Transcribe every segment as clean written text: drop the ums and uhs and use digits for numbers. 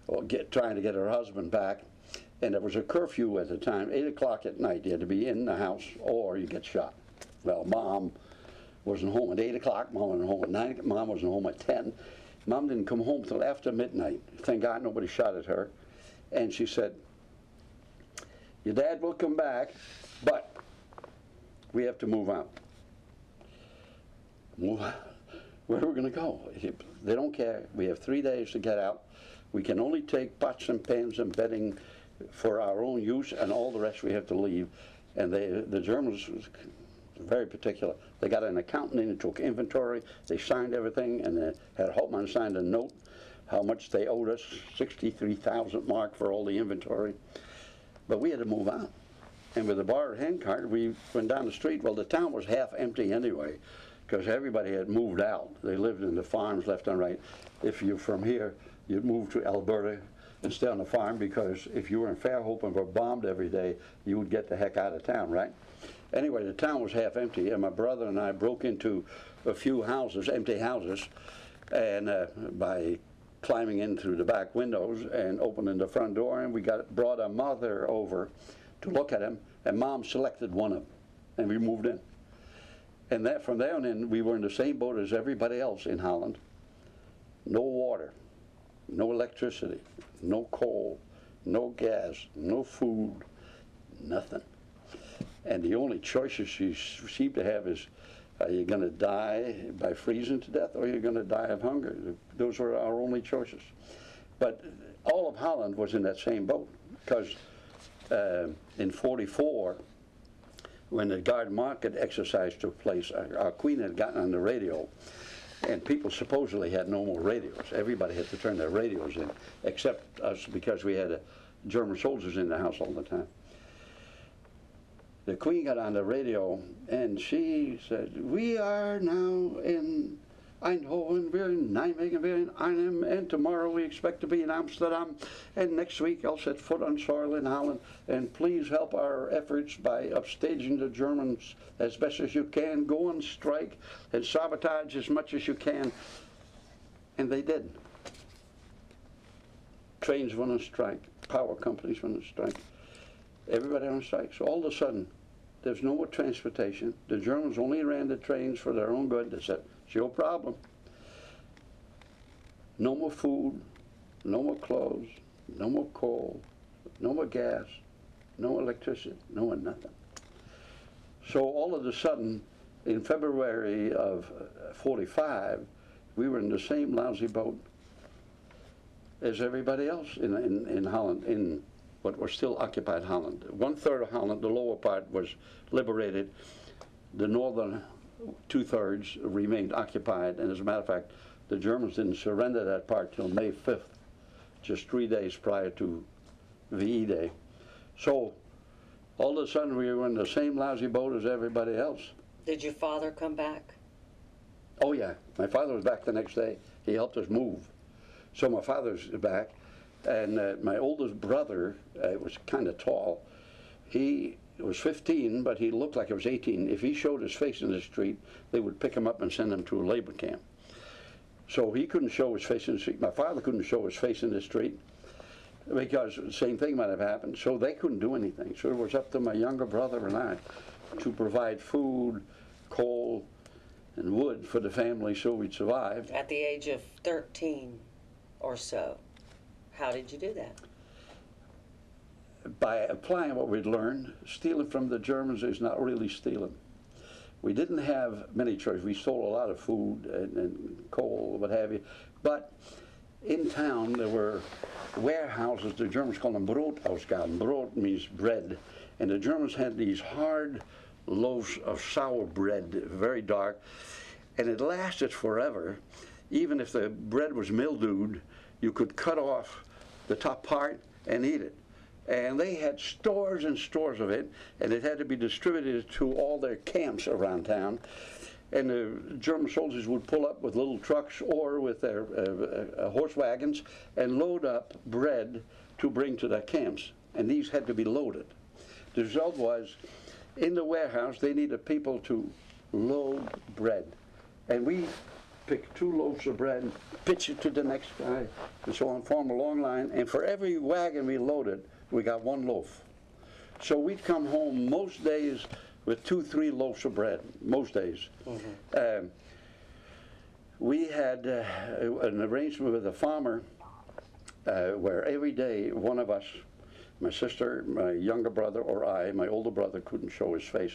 or trying to get her husband back. And there was a curfew at the time, 8 o'clock at night. You had to be in the house or you get shot. Well, Mom wasn't home at 8 o'clock. Mom wasn't home at 9. Mom wasn't home at 10. Mom didn't come home till after midnight. Thank God nobody shot at her. And she said, your dad will come back, but we have to move out. Move out? Where are we going to go? They don't care. We have 3 days to get out. We can only take pots and pans and bedding for our own use, and all the rest we have to leave. And the Germans was very particular. They got an accountant in and took inventory. They signed everything, and they had Hauptmann signed a note how much they owed us, 63,000 mark for all the inventory. But we had to move out. And with a borrowed handcart, we went down the street. Well, the town was half empty anyway, because everybody had moved out. They lived in the farms left and right. If you're from here, you'd move to Alberta and stay on the farm, because if you were in Fairhope and were bombed every day, you would get the heck out of town, right? Anyway, the town was half empty, and my brother and I broke into a few houses, empty houses, and by climbing in through the back windows and opening the front door, and we brought our mother over to look at him, and Mom selected one of them, and we moved in. And that from there on in, we were in the same boat as everybody else in Holland. No water, no electricity, no coal, no gas, no food, nothing. And the only choices you seem to have is, are you going to die by freezing to death, or are you going to die of hunger? Those were our only choices. But all of Holland was in that same boat, because in '44, when the Guard Market exercise took place, our Queen had gotten on the radio, and people supposedly had no more radios. Everybody had to turn their radios in, except us, because we had German soldiers in the house all the time. The Queen got on the radio, and she said, we are now in Eindhoven, we're in Nijmegen, we're in Arnhem, and tomorrow we expect to be in Amsterdam, and next week I'll set foot on soil in Holland, and please help our efforts by upstaging the Germans as best as you can, go on strike, and sabotage as much as you can. And they did. Trains went on strike, power companies went on strike, everybody on strike. So all of a sudden, there's no more transportation. The Germans only ran the trains for their own good. They said, it's your problem. No more food, no more clothes, no more coal, no more gas, no electricity, no more nothing. So all of a sudden, in February of '45, we were in the same lousy boat as everybody else in Holland, in what was still occupied Holland. 1/3 of Holland, the lower part, was liberated. The northern 2/3 remained occupied, and as a matter of fact, the Germans didn't surrender that part till May 5th, just 3 days prior to VE Day. So all of a sudden we were in the same lousy boat as everybody else. Did your father come back? Oh yeah, my father was back the next day. He helped us move. So my father's back, and my oldest brother was kind of tall. He was 15, but he looked like he was 18. If he showed his face in the street, they would pick him up and send him to a labor camp. So he couldn't show his face in the street. My father couldn't show his face in the street because the same thing might have happened. So they couldn't do anything. So it was up to my younger brother and I to provide food, coal, and wood for the family so we'd survive. At the age of 13 or so, how did you do that? By applying what we'd learned. Stealing from the Germans is not really stealing. We didn't have many choices. We stole a lot of food and coal, what have you. But in town there were warehouses. The Germans called them Brotausgaben. Brot means bread. And the Germans had these hard loaves of sour bread, very dark. And it lasted forever. Even if the bread was mildewed, you could cut off the top part and eat it. And they had stores and stores of it, and it had to be distributed to all their camps around town. And the German soldiers would pull up with little trucks or with their horse wagons and load up bread to bring to their camps. And these had to be loaded. The result was, in the warehouse, they needed people to load bread. And we pick 2 loaves of bread, pitch it to the next guy, and so on, form a long line. And for every wagon we loaded, we got 1 loaf. So we'd come home most days with 2, 3 loaves of bread, most days. We had an arrangement with a farmer where every day one of us, my sister, my younger brother, or I, my older brother couldn't show his face,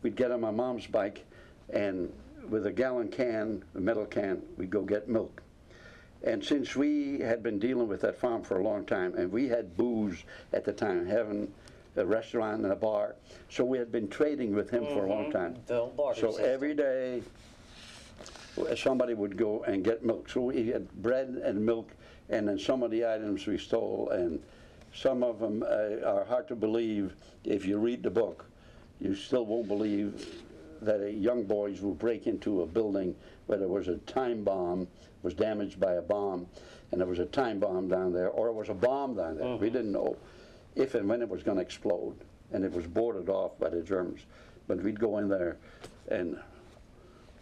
we'd get on my mom's bike, and with a gallon can, a metal can, we'd go get milk. And since we had been dealing with that farm for a long time, and we had booze at the time, having a restaurant and a bar, so we had been trading with him for a long time. So every day, somebody would go and get milk. So we had bread and milk, and then some of the items we stole, and some of them are hard to believe. If you read the book, you still won't believe that young boys will break into a building where there was a time bomb, was damaged by a bomb, and there was a time bomb down there, or it was a bomb down there. We didn't know if and when it was going to explode, and it was boarded off by the Germans. But we'd go in there and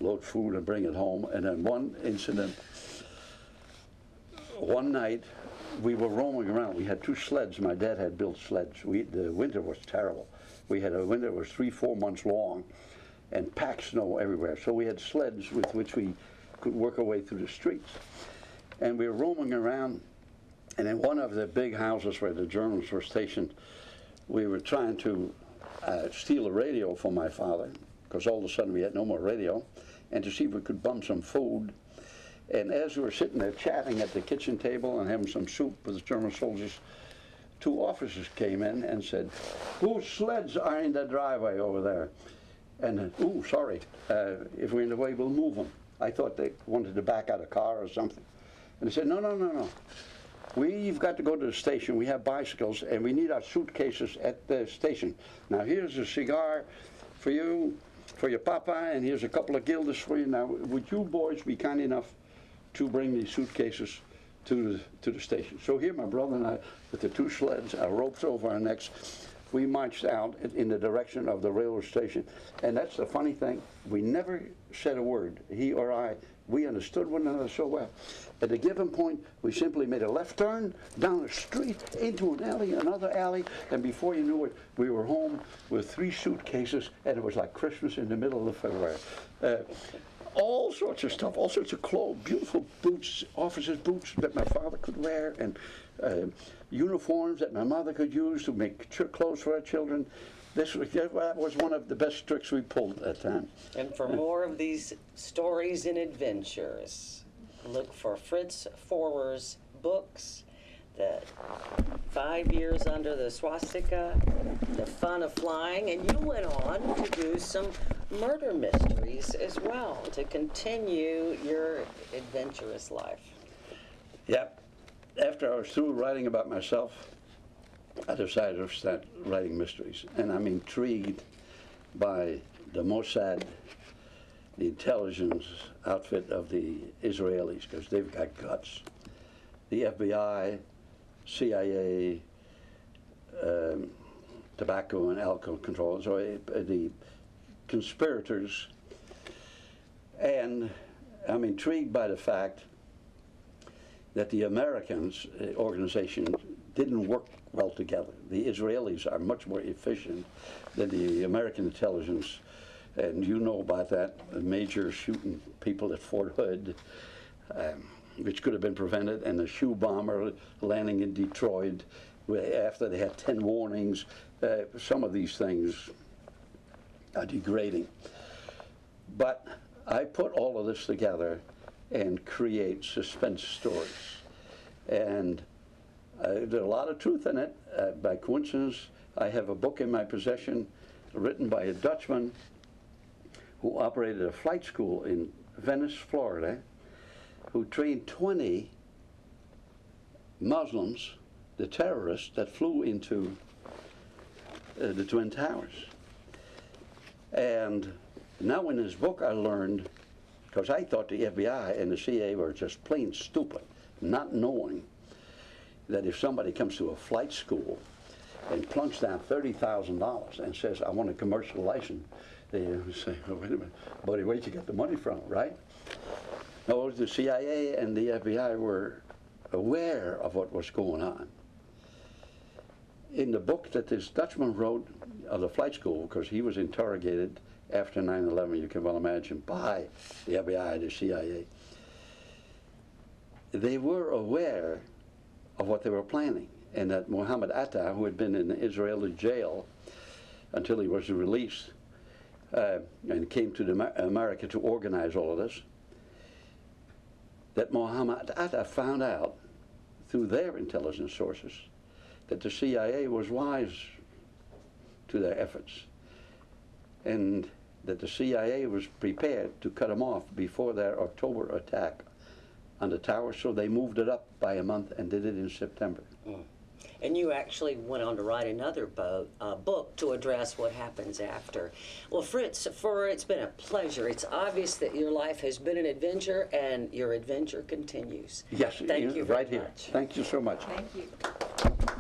load food and bring it home. And then one incident, one night, we were roaming around. We had 2 sleds. My dad had built sleds. The winter was terrible. We had a winter that was 3-4 months long, and packed snow everywhere. So we had sleds with which we could work our way through the streets. And we were roaming around, and in one of the big houses where the Germans were stationed, we were trying to steal a radio from my father, because all of a sudden we had no more radio, and to see if we could bum some food. And as we were sitting there chatting at the kitchen table and having some soup with the German soldiers, 2 officers came in and said, "Whose sleds are in the driveway over there?" And, "Ooh, sorry, if we're in the way, we'll move them." I thought they wanted to back out a car or something. And they said, "No, no, no, no. We've got to go to the station. We have bicycles, and we need our suitcases at the station. Now, here's a cigar for you, for your papa, and here's a couple of guilders for you. Now, would you boys be kind enough to bring these suitcases to the station?" So here my brother and I, with the 2 sleds, our ropes over our necks, we marched out in the direction of the railroad station. And that's the funny thing, we never said a word, he or I. We understood one another so well. At a given point, we simply made a left turn, down a street, into an alley, another alley, and before you knew it, we were home with 3 suitcases, and it was like Christmas in the middle of February. All sorts of stuff, all sorts of clothes, beautiful boots, officers' boots that my father could wear, and uniforms that my mother could use to make clothes for our children. That was one of the best tricks we pulled at that time. And for more of these stories and adventures, look for Frits Forwer's books, the 5 Years Under the Swastika, The Fun of Flying, and you went on to do some murder mysteries as well to continue your adventurous life. Yep. After I was through writing about myself, I decided to start writing mysteries. And I'm intrigued by the Mossad, the intelligence outfit of the Israelis, because they've got guts. The FBI, CIA, tobacco and alcohol control, so the conspirators. And I'm intrigued by the fact that the Americans organization didn't work well together. The Israelis are much more efficient than the American intelligence, and you know about that, the major shooting people at Fort Hood, which could have been prevented, and the shoe bomber landing in Detroit after they had 10 warnings. Some of these things are degrading. But I put all of this together and create suspense stories. And there's a lot of truth in it. By coincidence, I have a book in my possession written by a Dutchman who operated a flight school in Venice, Florida, who trained 20 Muslims, the terrorists that flew into the Twin Towers. And now in his book I learned, because I thought the FBI and the CIA were just plain stupid, not knowing that if somebody comes to a flight school and plunks down $30,000 and says, "I want a commercial license," they say, "Oh, wait a minute, buddy, where'd you get the money from," right? No, the CIA and the FBI were aware of what was going on. In the book that this Dutchman wrote of the flight school, because he was interrogated after 9/11, you can well imagine, by the FBI, the CIA, they were aware of what they were planning, and that Mohammed Atta, who had been in the Israeli jail until he was released and came to America to organize all of this, that Mohammed Atta found out through their intelligence sources that the CIA was wise to their efforts, and that the CIA was prepared to cut them off before their October attack on the tower, so they moved it up by a month and did it in September. And you actually went on to write another book to address what happens after. Well, Frits, it's been a pleasure. It's obvious that your life has been an adventure, and your adventure continues. Yes, Thank you very right here. much. Thank you so much. Thank you.